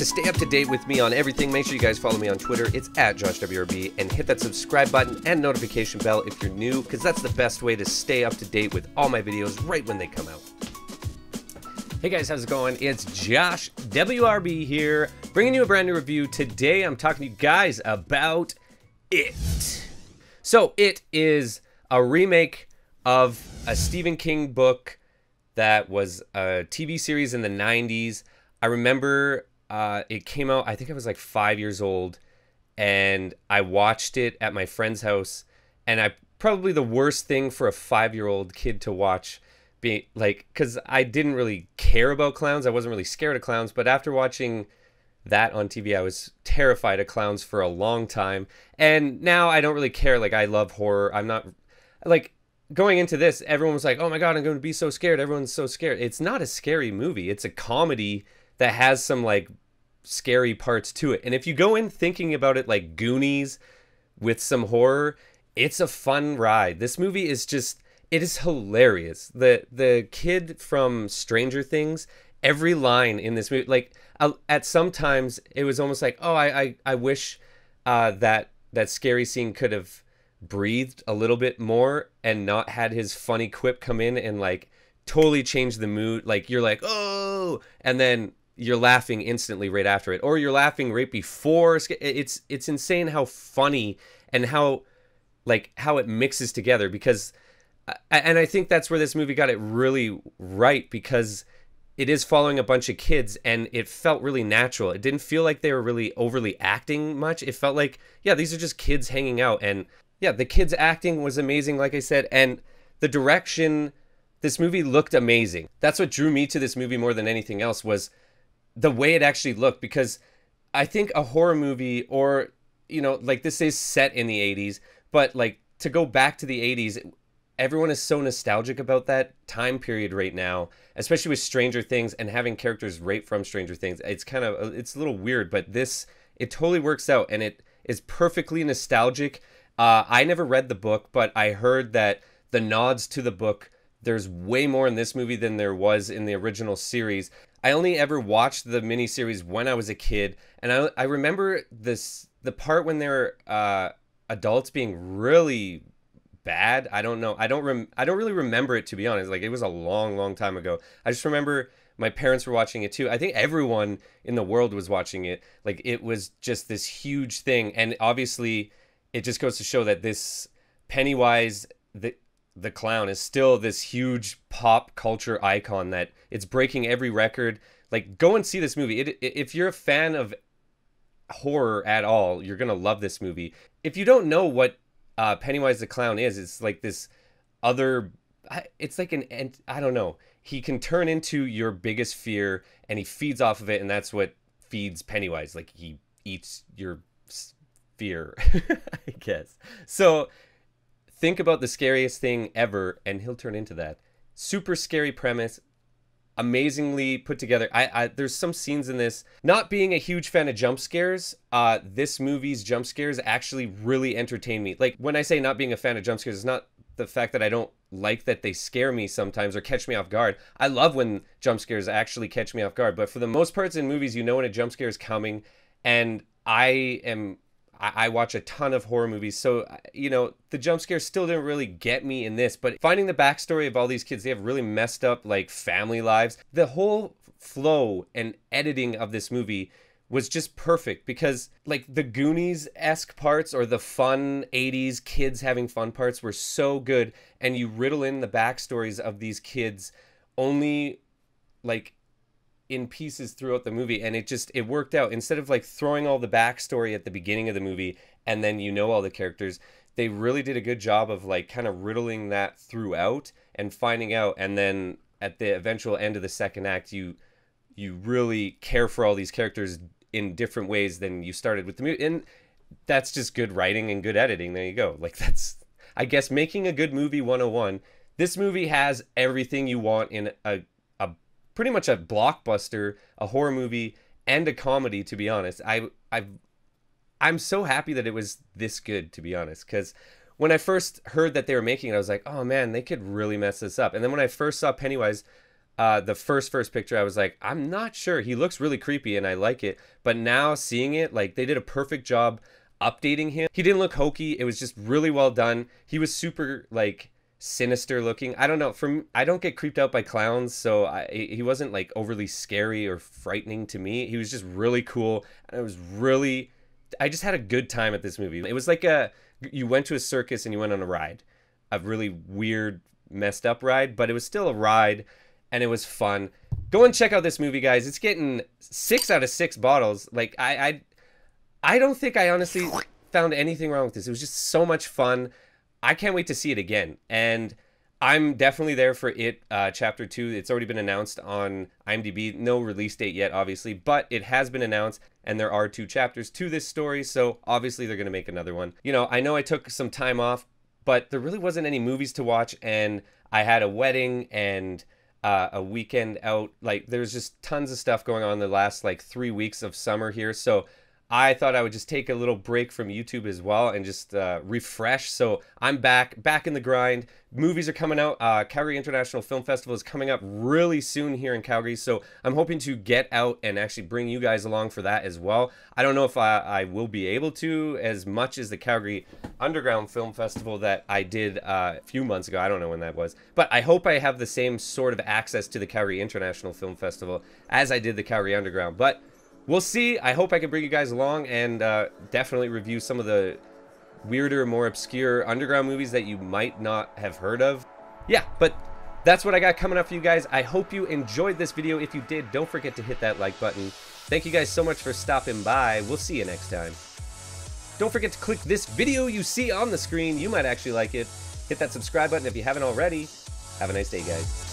To stay up to date with me on everything, make sure you guys follow me on Twitter. It's at JoshWRB, and hit that subscribe button and notification bell if you're new, because that's the best way to stay up to date with all my videos right when they come out. Hey guys, how's it going? It's Josh WRB here, bringing you a brand new review. Today I'm talking to you guys about It. So It is a remake of a Stephen King book that was a TV series in the 90s. I remember it came out, I think I was like 5 years old, and I watched it at my friend's house, and probably the worst thing for a 5-year-old kid to watch, because I didn't really care about clowns. I wasn't really scared of clowns, but after watching that on TV, I was terrified of clowns for a long time, and now I don't really care. Like, I love horror. I'm not, like, going into this, everyone was like, oh my god, I'm going to be so scared. Everyone's so scared. It's not a scary movie. It's a comedy that has some like scary parts to it. And if you go in thinking about it like Goonies with some horror, it's a fun ride. This movie is just, it is hilarious. The kid from Stranger Things, every line in this movie, like at some times it was almost like, oh, I wish that scary scene could have breathed a little bit more and not had his funny quip come in and like totally change the mood. Like, you're like, oh, and then you're laughing instantly right after it, or you're laughing right before. It's insane how funny and how it mixes together, because and I think that's where this movie got it really right, because it is following a bunch of kids and it felt really natural. It didn't feel like they were really overly acting much. It felt like, yeah, these are just kids hanging out. And yeah, the kids acting was amazing, like I said, and the direction, this movie looked amazing. That's what drew me to this movie more than anything else, was the way it actually looked, because I think a horror movie, or, you know, like, this is set in the 80s, but like, to go back to the 80s, everyone is so nostalgic about that time period right now, especially with Stranger Things and having characters right from Stranger Things. It's kind of, it's a little weird, but this, it totally works out, and it is perfectly nostalgic. I never read the book, but I heard that the nods to the book, there's way more in this movie than there was in the original series. I only ever watched the miniseries when I was a kid, and I remember the part when they're adults being really bad. I don't know. I don't really remember it, to be honest. Like, it was a long time ago. I just remember my parents were watching it too. I think everyone in the world was watching it. Like, it was just this huge thing, and obviously it just goes to show that this Pennywise, the clown, is still this huge pop culture icon, that it's breaking every record. Like, go and see this movie. If you're a fan of horror at all, you're gonna love this movie. If you don't know what Pennywise the clown is, it's like this other, it's like I don't know. He can turn into your biggest fear, and he feeds off of it, and that's what feeds Pennywise. Like, he eats your fear, I guess. So think about the scariest thing ever, and he'll turn into that. Super scary premise, amazingly put together. There's some scenes in this, not being a huge fan of jump scares, this movie's jump scares actually really entertain me. Like, when I say not being a fan of jump scares, it's not the fact that I don't like that they scare me sometimes or catch me off guard. I love when jump scares actually catch me off guard, but for the most parts in movies, you know when a jump scare is coming, and I watch a ton of horror movies, so, you know, the jump scare still didn't really get me in this, but finding the backstory of all these kids, they have really messed up, like, family lives. The whole flow and editing of this movie was just perfect, because, like, the Goonies-esque parts, or the fun 80s kids having fun parts, were so good, and you riddle in the backstories of these kids only, like, in pieces throughout the movie, and it worked out. Instead of like throwing all the backstory at the beginning of the movie and then you know all the characters, they really did a good job of like kind of riddling that throughout and finding out, and then at the eventual end of the second act, you really care for all these characters in different ways than you started with the movie. And that's just good writing and good editing. There you go. Like, that's, I guess, making a good movie 101. This movie has everything you want in a pretty much a blockbuster, a horror movie, and a comedy, to be honest. I'm so happy that it was this good, to be honest, because when I first heard that they were making it, I was like, oh man, they could really mess this up. And then when I first saw Pennywise, the first picture, I was like, I'm not sure. He looks really creepy and I like it. But now seeing it, like, they did a perfect job updating him. He didn't look hokey. It was just really well done. He was super, like, sinister looking. I don't know. I don't get creeped out by clowns, so he wasn't, like, overly scary or frightening to me. He was just really cool. And I just had a good time at this movie. It was like you went to a circus and you went on a ride. A really weird, messed up ride, but it was still a ride. And it was fun. Go and check out this movie, guys. It's getting 6 out of 6 bottles. Like, I don't think I honestly found anything wrong with this. It was just so much fun. I can't wait to see it again. And I'm definitely there for it, Chapter 2. It's already been announced on IMDb. No release date yet, obviously. But it has been announced, and there are 2 chapters to this story. So, obviously, they're going to make another one. You know, I know I took some time off, but there really wasn't any movies to watch. And I had a wedding and a weekend out. Like, there's just tons of stuff going on the last like 3 weeks of summer here, so I thought I would just take a little break from YouTube as well and just refresh. So I'm back in the grind. Movies are coming out. Calgary International Film Festival is coming up really soon here in Calgary, so I'm hoping to get out and actually bring you guys along for that as well. I don't know if I will be able to as much as the Calgary Underground Film Festival that I did a few months ago. I don't know when that was, but I hope I have the same sort of access to the Calgary International Film Festival as I did the Calgary Underground, but we'll see. I hope I can bring you guys along and definitely review some of the weirder, more obscure underground movies that you might not have heard of. Yeah, but that's what I got coming up for you guys. I hope you enjoyed this video. If you did, don't forget to hit that like button. Thank you guys so much for stopping by. We'll see you next time. Don't forget to click this video you see on the screen. You might actually like it. Hit that subscribe button if you haven't already. Have a nice day, guys.